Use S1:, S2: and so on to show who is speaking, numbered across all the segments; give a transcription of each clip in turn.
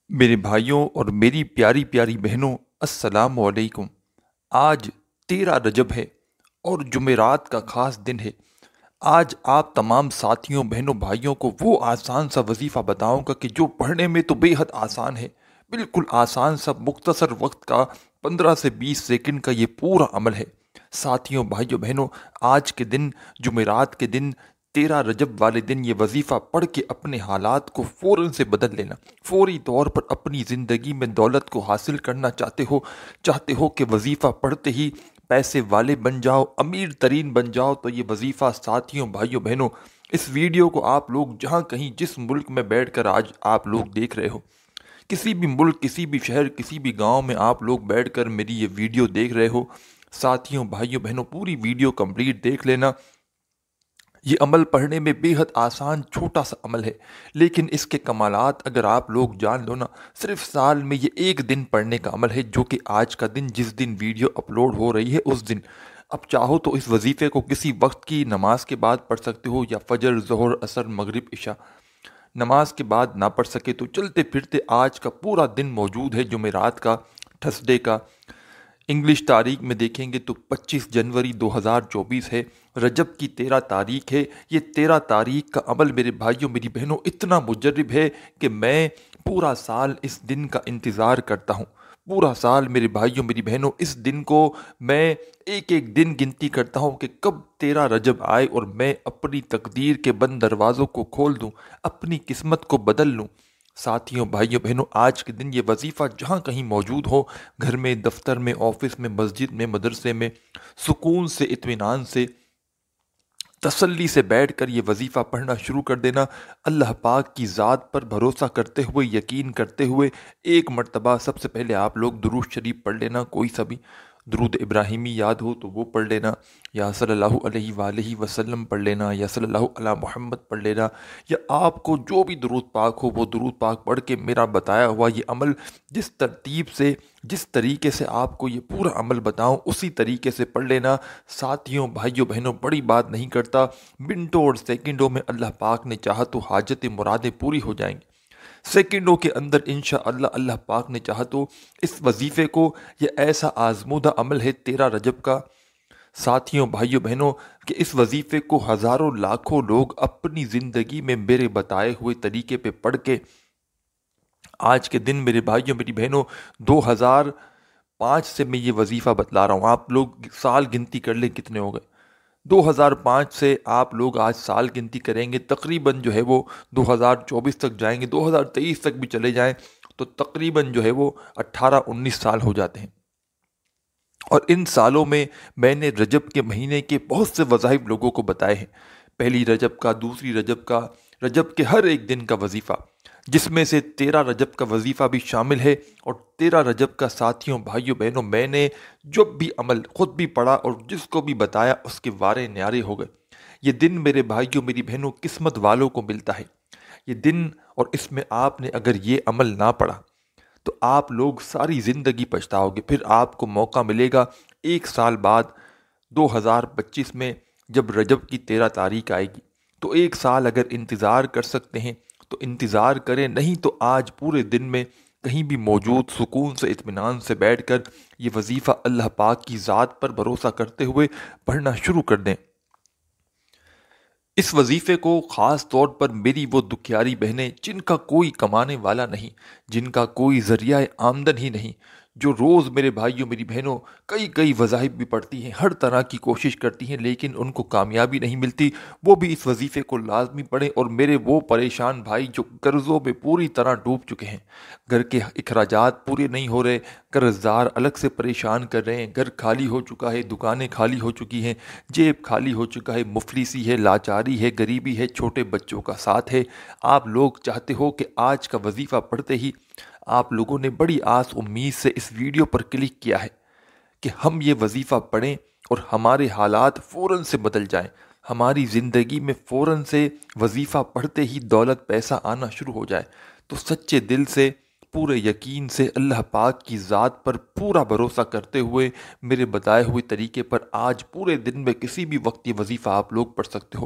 S1: میرے بھائیوں اور میری پیاری پیاری بہنوں، السلام علیکم۔ آج 13 رجب ہے اور جمعرات کا خاص دن ہے۔ آج آپ تمام ساتھیوں، بہنوں، بھائیوں کو وہ آسان سا وظیفہ بتاؤں گا کہ جو پڑھنے میں تو بے حد آسان ہے، بالکل آسان سا، مختصر وقت کا 15 سے 20 سیکنڈ کا یہ پورا عمل ہے۔ ساتھیوں، بھائیوں، بہنوں، آج کے دن، جمعرات کے دن، 13 رجب والے دن یہ وظیفہ پڑھ کے اپنے حالات کو فوراً سے بدل لینا۔ فوری طور پر اپنی زندگی میں دولت کو حاصل کرنا چاہتے ہو کہ وظیفہ پڑھتے ہی پیسے والے بن جاؤ، امیر ترین بن جاؤ، تو یہ وظیفہ ساتھیوں، بھائیوں، بہنوں، اس ویڈیو کو آپ لوگ جہاں کہیں جس ملک میں بیٹھ کر آج آپ لوگ دیکھ رہے ہو، کسی بھی ملک، کسی بھی شہر، کسی بھی گاؤں میں آپ لوگ بیٹھ کر میری یہ ویڈیو دیکھ رہے ہو، ساتھیوں، بھائیوں، بہنوں، پوری ویڈیو کمپلیٹ دیکھ لینا۔ یہ عمل پڑھنے میں بے حد آسان چھوٹا سا عمل ہے، لیکن اس کے کمالات اگر آپ لوگ جان لو نا، صرف سال میں یہ ایک دن پڑھنے کا عمل ہے، جو کہ آج کا دن، جس دن ویڈیو اپلوڈ ہو رہی ہے اس دن۔ اب چاہو تو اس وظیفے کو کسی وقت کی نماز کے بعد پڑھ سکتے ہو، یا فجر، ظہر، عصر، مغرب، عشاء نماز کے بعد نہ پڑھ سکے تو چلتے پھرتے آج کا پورا دن موجود ہے، جمعرات کا، تھرسڈے کا۔ انگلش تاریخ میں دیکھیں گے تو 25 جنوری 2024 ہے، رجب کی 13 تاریخ ہے۔ یہ 13 تاریخ کا عمل میرے بھائیوں، میری بہنوں، اتنا مجرب ہے کہ میں پورا سال اس دن کا انتظار کرتا ہوں۔ پورا سال میرے بھائیوں، میری بہنوں، اس دن کو میں ایک ایک دن گنتی کرتا ہوں کہ کب 13 رجب آئے اور میں اپنی تقدیر کے بند دروازوں کو کھول دوں، اپنی قسمت کو بدل لوں۔ ساتھیوں، بھائیوں، بہنوں، آج کے دن یہ وظیفہ جہاں کہیں موجود ہو، گھر میں، دفتر میں، آفس میں، مسجد میں، مدرسے میں، سکون سے، اطمینان سے، تسلی سے بیٹھ کر یہ وظیفہ پڑھنا شروع کر دینا۔ اللہ پاک کی ذات پر بھروسہ کرتے ہوئے، یقین کرتے ہوئے، ایک مرتبہ سب سے پہلے آپ لوگ درود شریف پڑھ لینا، کوئی سا بھی درود ابراہیمی یاد ہو تو وہ پڑھ لینا، یا صلی اللہ علیہ وآلہ وسلم پڑھ لینا، یا صلی اللہ علی محمد پڑھ لینا، یا آپ کو جو بھی درود پاک ہو وہ درود پاک پڑھ کے میرا بتایا ہوا یہ عمل جس ترتیب سے، جس طریقے سے آپ کو یہ پورا عمل بتاؤں اسی طریقے سے پڑھ لینا۔ ساتھیوں، بھائیوں، بہنوں، بڑی بات نہیں کرتا، منٹوں اور سیکنڈوں میں اللہ پاک نے چاہا تو حاجت مرادیں پوری ہو جائیں گی۔ سیکنڈوں کے اندر انشاءاللہ اللہ پاک نے چاہا تو اس وظیفے کو، یہ ایسا آزمودہ عمل ہے 13 رجب کا، ساتھیوں، بھائیوں، بہنوں، کہ اس وظیفے کو ہزاروں لاکھوں لوگ اپنی زندگی میں میرے بتائے ہوئے طریقے پہ پڑھ کے آج کے دن، میرے بھائیوں، میری بہنوں، 2005 سے میں یہ وظیفہ بتلا رہا ہوں۔ آپ لوگ سال گنتی کر لیں کتنے ہو گئے۔ 2005 سے آپ لوگ آج سال گنتی کریں گے، تقریباً جو ہے وہ 2024 تک جائیں گے، 2023 تک بھی چلے جائیں تو تقریباً جو ہے وہ 18-19 سال ہو جاتے ہیں۔ اور ان سالوں میں نے رجب کے مہینے کے بہت سے وظائف لوگوں کو بتائے ہیں، پہلی رجب کا، دوسری رجب کا، رجب کے ہر ایک دن کا وظیفہ، جس میں سے 13 رجب کا وظیفہ بھی شامل ہے۔ اور 13 رجب کا، ساتھیوں، بھائیوں، بہنوں، میں نے جب بھی عمل خود بھی پڑھا اور جس کو بھی بتایا اس کے وارے نیارے ہو گئے۔ یہ دن میرے بھائیوں، میری بہنوں، قسمت والوں کو ملتا ہے یہ دن، اور اس میں آپ نے اگر یہ عمل نہ پڑھا تو آپ لوگ ساری زندگی پچھتاؤ گے۔ پھر آپ کو موقع ملے گا ایک سال بعد، 2025 میں، جب رجب کی 13 تاریخ آئے گی، تو ایک سال اگر انتظار کر سکتے ہیں تو انتظار کریں، نہیں تو آج پورے دن میں کہیں بھی موجود سکون سے، اطمینان سے بیٹھ کر یہ وظیفہ اللہ پاک کی ذات پر بھروسہ کرتے ہوئے پڑھنا شروع کر دیں۔ اس وظیفے کو خاص طور پر میری وہ دکھیاری بہنیں جن کا کوئی کمانے والا نہیں، جن کا کوئی ذریعہ آمدن ہی نہیں، جو روز، میرے بھائیوں، میری بہنوں، کئی وظائف بھی پڑھتی ہیں، ہر طرح کی کوشش کرتی ہیں لیکن ان کو کامیابی نہیں ملتی، وہ بھی اس وظیفے کو لازمی پڑھیں۔ اور میرے وہ پریشان بھائی جو قرضوں میں پوری طرح ڈوب چکے ہیں، گھر کے اخراجات پورے نہیں ہو رہے، قرض دار الگ سے پریشان کر رہے ہیں، گھر خالی ہو چکا ہے، دکانیں خالی ہو چکی ہیں، جیب خالی ہو چکا ہے، مفلسی ہے، لاچاری ہے، غریبی ہے، چھوٹے بچوں کا ساتھ ہے، آپ لوگ چاہتے ہو کہ آج کا وظیفہ پڑھتے ہی آپ لوگوں نے بڑی آس امید سے اس ویڈیو پر کلک کیا ہے کہ ہم یہ وظیفہ پڑھیں اور ہمارے حالات فوراً سے بدل جائیں، ہماری زندگی میں فوراً سے وظیفہ پڑھتے ہی دولت، پیسہ آنا شروع ہو جائے۔ تو سچے دل سے، پورے یقین سے، اللہ پاک کی ذات پر پورا بھروسہ کرتے ہوئے، میرے بتائے ہوئے طریقے پر آج پورے دن میں کسی بھی وقت یہ وظیفہ آپ لوگ پڑھ سکتے ہو۔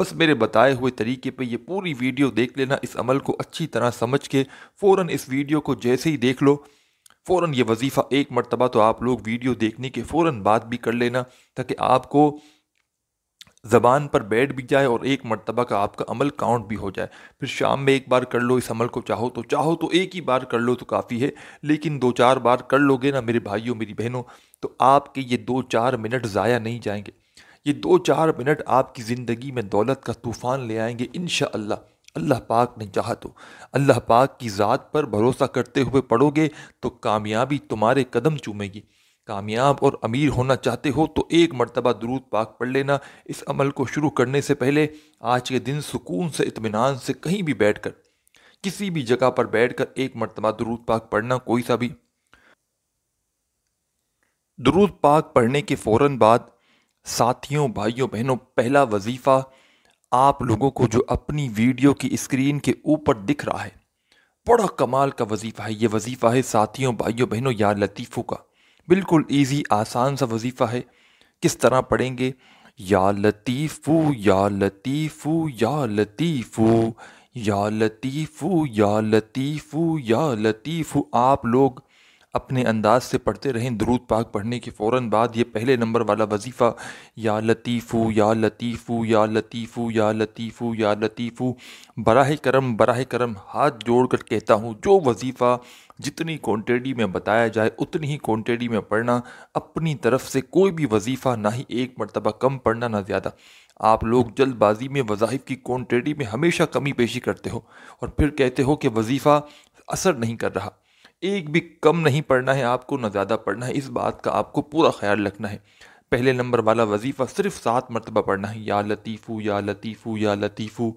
S1: بس میرے بتائے ہوئے طریقے پہ یہ پوری ویڈیو دیکھ لینا، اس عمل کو اچھی طرح سمجھ کے فوراً اس ویڈیو کو جیسے ہی دیکھ لو، فوراً یہ وظیفہ ایک مرتبہ تو آپ لوگ ویڈیو دیکھنے کے فوراً بعد بھی کر لینا، تاکہ آپ کو زبان پر بیٹھ بھی جائے اور ایک مرتبہ کا آپ کا عمل کاؤنٹ بھی ہو جائے۔ پھر شام میں ایک بار کر لو اس عمل کو، چاہو تو ایک ہی بار کر لو تو کافی ہے، لیکن 2-4 بار کر لو گے نا میرے بھائیوں میری بہنوں، تو آپ کے یہ 2-4 منٹ ضائع نہیں جائیں گے۔ یہ 2-4 منٹ آپ کی زندگی میں دولت کا طوفان لے آئیں گے انشاءاللہ، اللہ پاک نے چاہا تو۔ اللہ پاک کی ذات پر بھروسہ کرتے ہوئے پڑھو گے تو کامیابی تمہارے قدم چومے گی۔ کامیاب اور امیر ہونا چاہتے ہو تو ایک مرتبہ درود پاک پڑھ لینا۔ اس عمل کو شروع کرنے سے پہلے آج کے دن سکون سے اطمینان سے کہیں بھی بیٹھ کر، کسی بھی جگہ پر بیٹھ کر ایک مرتبہ درود پاک پڑھنا، کوئی سا بھی۔ درود پاک پڑھنے کے فوراً بعد ساتھیوں، بھائیوں، بہنوں، پہلا وظیفہ آپ لوگوں کو جو اپنی ویڈیو کی اسکرین کے اوپر دکھ رہا ہے، بڑا کمال کا وظیفہ ہے۔ یہ وظیفہ ہے ساتھیوں، بھائیوں، بہنوں، یا لطیفوں کا۔ بالکل ایزی، آسان سا وظیفہ ہے۔ کس طرح پڑھیں گے؟ یا لطیفو یا لطیفو یا لطیفو یا لطیفو یا لطیفو یا لطیفو۔ آپ لوگ اپنے انداز سے پڑھتے رہیں۔ درود پاک پڑھنے کے فوراً بعد یہ پہلے نمبر والا وظیفہ، یا لطیفو یا لطیفو یا لطیفو یا لطیفو یا لطیفو۔ براہ کرم ہاتھ جوڑ کر کہتا ہوں، جو وظیفہ جتنی کوانٹیٹی میں بتایا جائے اتنی ہی کوانٹیٹی میں پڑھنا۔ اپنی طرف سے کوئی بھی وظیفہ نہ ہی ایک مرتبہ کم پڑھنا نہ زیادہ۔ آپ لوگ جلد بازی میں وظائف کی کوانٹیٹی میں ہمیشہ کمی بیشی کرتے ہو اور پھر کہتے ہو کہ وظیفہ اثر نہیں کر رہا۔ ایک بھی کم نہیں پڑھنا ہے آپ کو، نہ زیادہ پڑھنا ہے، اس بات کا آپ کو پورا خیال رکھنا ہے۔ پہلے نمبر والا وظیفہ صرف 7 مرتبہ پڑھنا ہے، یا لطیفو یا لطیفو یا لطیفو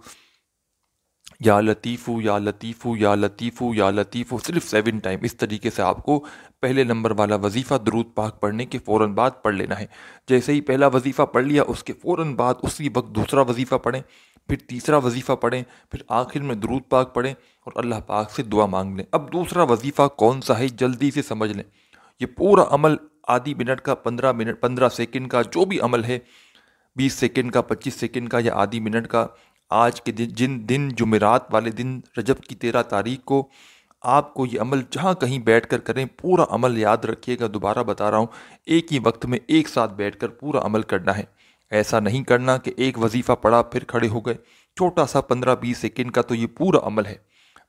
S1: یا لطیفو یا لطیفو یا لطیفو یا لطیفو، صرف 7 ٹائم۔ اس طریقے سے آپ کو پہلے نمبر والا وظیفہ درود پاک پڑھنے کے فوراً بعد پڑھ لینا ہے۔ جیسے ہی پہلا وظیفہ پڑھ لیا، اس کے فوراً بعد اسی وقت دوسرا وظیفہ پڑھیں، پھر تیسرا وظیفہ پڑھیں، پھر آخر میں درود پاک پڑھیں اور اللہ پاک سے دعا مانگ لیں۔ اب دوسرا وظیفہ کون سا ہے جلدی سے سمجھ لیں۔ یہ پورا عمل آدھی منٹ کا، 15 سیکنڈ کا جو بھی عمل ہے، 20 سیکنڈ کا، 25 سیکنڈ کا یا آدھی منٹ کا، آج کے دن جمعرات والے دن رجب کی 13 تاریخ کو آپ کو یہ عمل جہاں کہیں بیٹھ کر کریں۔ پورا عمل یاد رکھیے گا، دوبارہ بتا رہا ہوں، ایک ہی وقت میں ایک ساتھ بیٹھ کر پورا عمل کرنا ہے۔ ایسا نہیں کرنا کہ ایک وظیفہ پڑھا پھر کھڑے ہو گئے۔ چھوٹا سا 15-20 سیکنڈ کا تو یہ پورا عمل ہے۔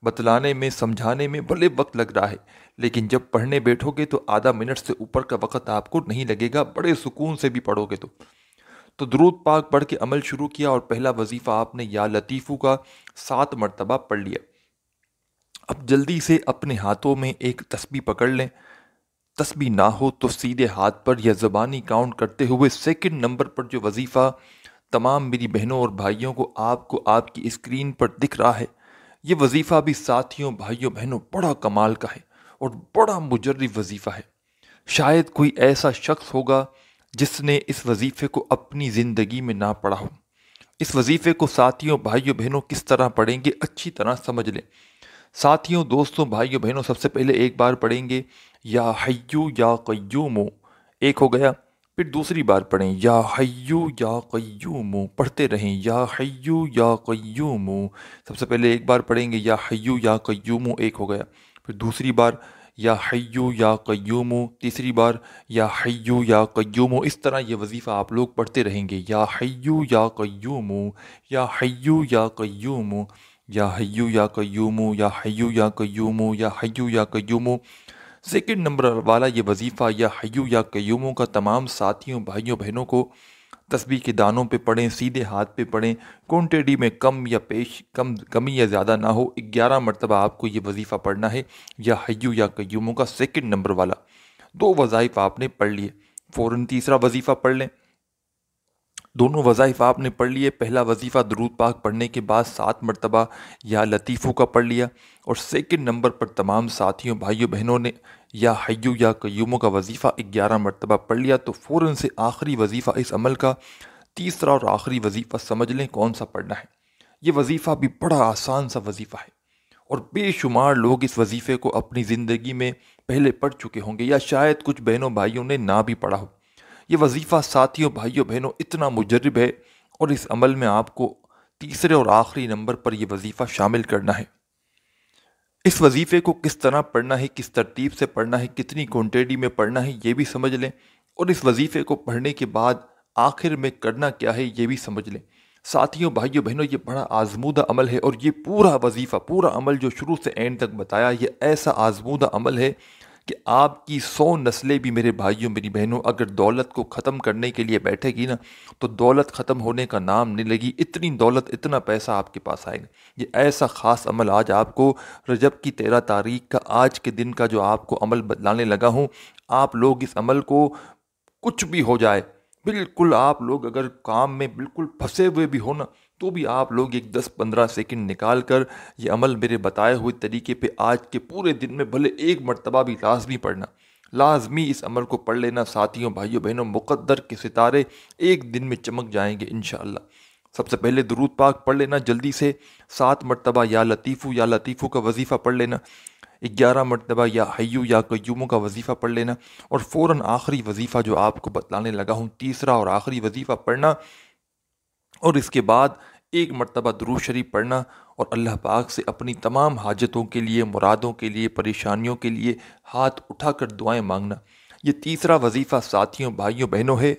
S1: بتلانے میں، سمجھانے میں بھلے وقت لگ رہا ہے، لیکن جب پڑھنے بیٹھو گے تو آدھا منٹ سے اوپر کا وقت آپ کو نہیں لگے گا، بڑے سکون سے بھی پڑھو گے تو درود پاک پڑھ کے عمل شروع کیا اور پہلا وظیفہ آپ نے یا لطیفو کا 7 مرتبہ پڑھ لیا۔ اب جلدی سے اپنے ہاتھوں میں ایک تسبیح پکڑ لیں۔ تسبیح نہ ہو تو سیدھے ہاتھ پر یا زبانی کاؤنٹ کرتے ہوئے سیکنڈ نمبر پر جو وظیفہ تمام میری بہنوں اور بھائیوں کو آپ کی اسکرین پر دکھ رہا ہے، یہ وظیفہ بھی ساتھیوں، بھائیوں، بہنوں بڑا کمال کا ہے اور بڑا مجرب وظیفہ ہے۔ شاید کوئی ایسا شخص ہوگا جس نے اس وظیفے کو اپنی زندگی میں نہ پڑھا ہو۔ اس وظیفے کو ساتھیوں، بھائیوں، بہنوں کس طرح پڑھیں گے اچھی طرح سمجھ لیں۔ ساتھیوں، دوستوں، بھائیوں، بہنوں، سب سے پہلے ایک بار پڑھیں گے یا حیو یا قیوم، ایک ہو گیا۔ پھر دوسری بار پڑھیں یا حیو یا قیوم، پڑھتے رہیں یا حیو یا قیوم۔ سب سے پہلے ایک بار پڑھیں گے یا حیو یا قیوم، ایک ہو گیا۔ پھر دوسری بار یا حیو یا قیوم، تیسری بار یا حیو یا قیوم۔ اس طرح یہ وظیفہ آپ لوگ پڑھتے رہیں گے، یا حیو یا قیوم، یا حیو یا قیوم، یا حیو یا قیوم، یا حیو یا قیوم، یا حیو یا قیوم۔ سیکنڈ نمبر والا یہ وظیفہ یا حیو یا قیوم کا تمام ساتھیوں، بھائیوں، بہنوں کو تسبیح کے دانوں پہ پڑھیں، سیدھے ہاتھ پہ پڑھیں، کوانٹیٹی میں کمی یا زیادہ نہ ہو۔ 11 مرتبہ آپ کو یہ وظیفہ پڑھنا ہے یا حیو یا قیوم کا سیکنڈ نمبر والا۔ 2 وظائف آپ نے پڑھ لیے، فوراً تیسرا وظیفہ پڑھ لیں۔ دونوں وظائف آپ نے پڑھ لیے۔ پہلا وظیفہ درود پاک پڑھنے کے بعد 7 مرتبہ یا لطیفو کا پڑھ لیا اور سیکنڈ نمبر پر تمام ساتھیوں، بھائیوں، بہنوں نے یا حیو یا قیوم کا وظیفہ 11 مرتبہ پڑھ لیا تو فوراً سے آخری وظیفہ اس عمل کا، تیسرا اور آخری وظیفہ سمجھ لیں کون سا پڑھنا ہے۔ یہ وظیفہ بھی بڑا آسان سا وظیفہ ہے اور بے شمار لوگ اس وظیفے کو اپنی زندگی میں پہلے پڑھ چکے ہوں گے یا شاید کچھ بہنوں بھائیوں نے نہ بھی پڑھا ہو۔ یہ وظیفہ ساتھیوں، بھائیوں، بہنوں اتنا مجرب ہے اور اس عمل میں آپ کو تیسرے اور آخری نمبر پر یہ وظیفہ شامل کرنا ہے۔ اس وظیفے کو کس طرح پڑھنا ہے، کس ترتیب سے پڑھنا ہے، کتنی کوانٹٹی میں پڑھنا ہے یہ بھی سمجھ لیں، اور اس وظیفے کو پڑھنے کے بعد آخر میں کرنا کیا ہے یہ بھی سمجھ لیں۔ ساتھیوں، بھائیوں، بہنوں، یہ بڑا آزمودہ عمل ہے، اور یہ پورا وظیفہ، پورا عمل جو شروع سے اینڈ تک بتایا، یہ ایسا آزمودہ عمل ہے کہ آپ کی 100 نسلیں بھی میرے بھائیوں میری بہنوں اگر دولت کو ختم کرنے کے لیے بیٹھے گی نا تو دولت ختم ہونے کا نام نہیں لگی، اتنی دولت، اتنا پیسہ آپ کے پاس آئے گا۔ یہ ایسا خاص عمل آج آپ کو رجب کی 13 تاریخ کا آج کے دن کا جو آپ کو عمل بتلانے لگا ہوں، آپ لوگ اس عمل کو کچھ بھی ہو جائے، بالکل آپ لوگ اگر کام میں بالکل پھنسے ہوئے بھی ہو نا تو بھی آپ لوگ ایک 10-15 سیکنڈ نکال کر یہ عمل میرے بتائے ہوئے طریقے پہ آج کے پورے دن میں بھلے ایک مرتبہ بھی لازمی پڑھنا، لازمی اس عمل کو پڑھ لینا۔ ساتھیوں، بھائیوں، بہنوں، مقدر کے ستارے ایک دن میں چمک جائیں گے انشاءاللہ۔ سب سے پہلے درود پاک پڑھ لینا جلدی سے، 7 مرتبہ یا لطیفو کا وظیفہ پڑھ لینا، 11 مرتبہ یا حیو یا قیوموں کا وظیفہ پڑھ لینا، اور فوراً آخری وظیفہ جو آپ کو بتلانے لگا ہوں، تیسرا اور آخری وظیفہ پڑھنا، اور اس کے بعد 1 مرتبہ درود شریف پڑھنا، اور اللہ پاک سے اپنی تمام حاجتوں کے لیے، مرادوں کے لیے، پریشانیوں کے لیے ہاتھ اٹھا کر دعائیں مانگنا۔ یہ تیسرا وظیفہ ساتھیوں، بھائیوں، بہنوں ہے۔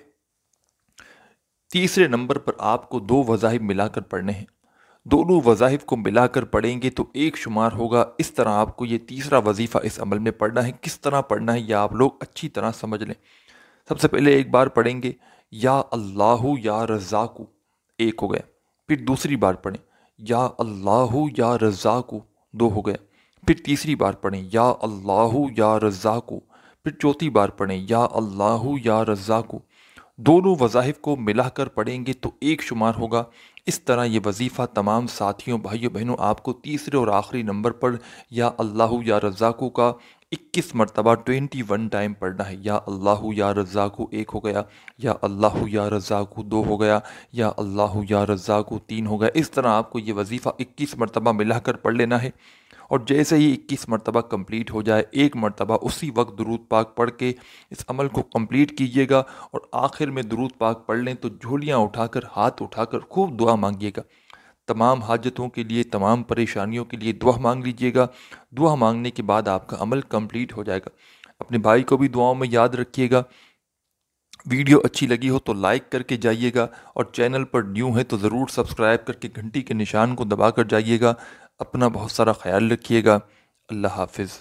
S1: تیسرے نمبر پر آپ کو 2 وظائف ملا کر پڑھنے ہیں۔ دونوں وظائف کو ملا کر پڑھیں گے تو ایک شمار ہوگا۔ اس طرح آپ کو یہ تیسرا وظیفہ اس عمل میں پڑھنا ہے۔ کس طرح پڑھنا ہے یہ آپ لوگ اچھی طرح سمجھ لیں۔ سب سے پہلے ایک بار پڑھیں گے یا اللہ یا رزاق، ایک ہو گیا۔ پھر دوسری بار پڑھیں یا اللہ یا رزاق، 2 ہو گیا۔ پھر تیسری بار پڑھیں یا اللہ یا رزاق، پھر چوتھی بار پڑھیں یا اللہ یا رزاق۔ دونوں وظائف کو ملا کر پڑھیں گے تو ایک شمار ہوگا۔ اس طرح یہ وظیفہ تمام ساتھیوں، بھائیوں، بہنوں، آپ کو تیسرے اور آخری نمبر پر یا اللہ یا رزاقو کا 21 مرتبہ 21 ٹائم پڑھنا ہے۔ یا اللہ یا رزاقو 1 ہو گیا، یا اللہ یا رزاقو 2 ہو گیا، یا اللہ یا رزاقو 3 ہو گیا۔ اس طرح آپ کو یہ وظیفہ 21 مرتبہ ملا کر پڑھ لینا ہے، اور جیسے ہی 21 مرتبہ کمپلیٹ ہو جائے 1 مرتبہ اسی وقت درود پاک پڑھ کے اس عمل کو کمپلیٹ کیجیے گا، اور آخر میں درود پاک پڑھ لیں تو جھولیاں اٹھا کر، ہاتھ اٹھا کر خوب دعا مانگیے گا۔ تمام حاجتوں کے لیے، تمام پریشانیوں کے لیے دعا مانگ لیجیے گا۔ دعا مانگنے کے بعد آپ کا عمل کمپلیٹ ہو جائے گا۔ اپنے بھائی کو بھی دعاؤں میں یاد رکھیے گا۔ ویڈیو اچھی لگی ہو تو لائک کر کے جائیے گا، اور چینل پر نیو ہے تو ضرور سبسکرائب کر کے گھنٹی کے نشان کو دبا کر جائیے گا۔ اپنا بہت سارا خیال رکھیے گا۔ اللہ حافظ۔